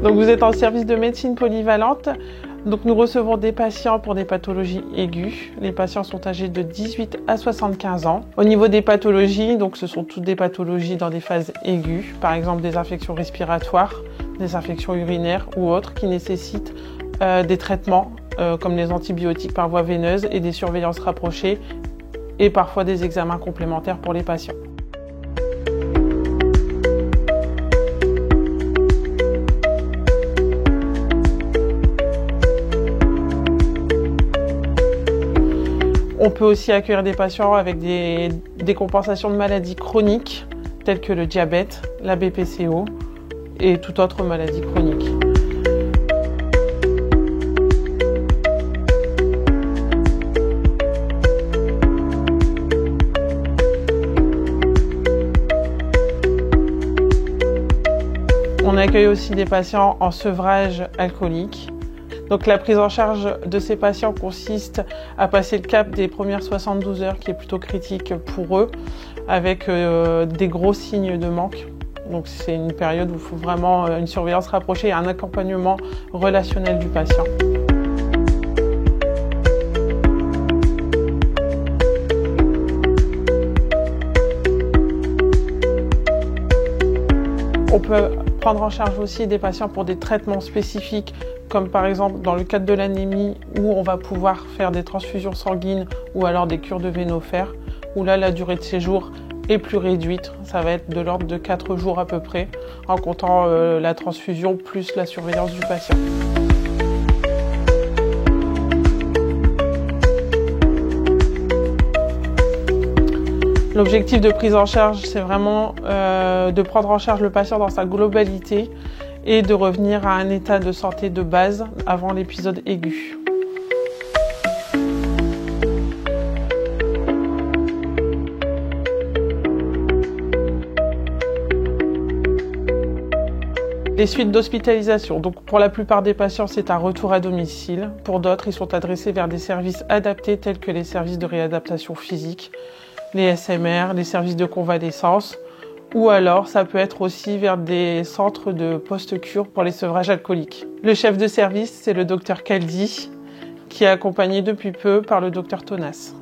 Donc vous êtes en service de médecine polyvalente. Donc nous recevons des patients pour des pathologies aiguës. Les patients sont âgés de 18 à 75 ans. Au niveau des pathologies, donc ce sont toutes des pathologies dans des phases aiguës, par exemple des infections respiratoires, des infections urinaires ou autres qui nécessitent des traitements comme les antibiotiques par voie veineuse et des surveillances rapprochées et parfois des examens complémentaires pour les patients. On peut aussi accueillir des patients avec des compensations de maladies chroniques telles que le diabète, la BPCO et toute autre maladie chronique. On accueille aussi des patients en sevrage alcoolique. Donc la prise en charge de ces patients consiste à passer le cap des premières 72 heures qui est plutôt critique pour eux avec des gros signes de manque. Donc c'est une période où il faut vraiment une surveillance rapprochée et un accompagnement relationnel du patient. On peut prendre en charge aussi des patients pour des traitements spécifiques, comme par exemple dans le cadre de l'anémie, où on va pouvoir faire des transfusions sanguines ou alors des cures de vénofer, où là la durée de séjour est plus réduite. Ça va être de l'ordre de 4 jours à peu près, en comptant la transfusion plus la surveillance du patient. L'objectif de prise en charge, c'est vraiment de prendre en charge le patient dans sa globalité et de revenir à un état de santé de base avant l'épisode aigu. Les suites d'hospitalisation. Donc pour la plupart des patients, c'est un retour à domicile. Pour d'autres, ils sont adressés vers des services adaptés tels que les services de réadaptation physique, les SMR, les services de convalescence, ou alors ça peut être aussi vers des centres de post-cure pour les sevrages alcooliques. Le chef de service, c'est le docteur Caldi, qui est accompagné depuis peu par le docteur Tonas.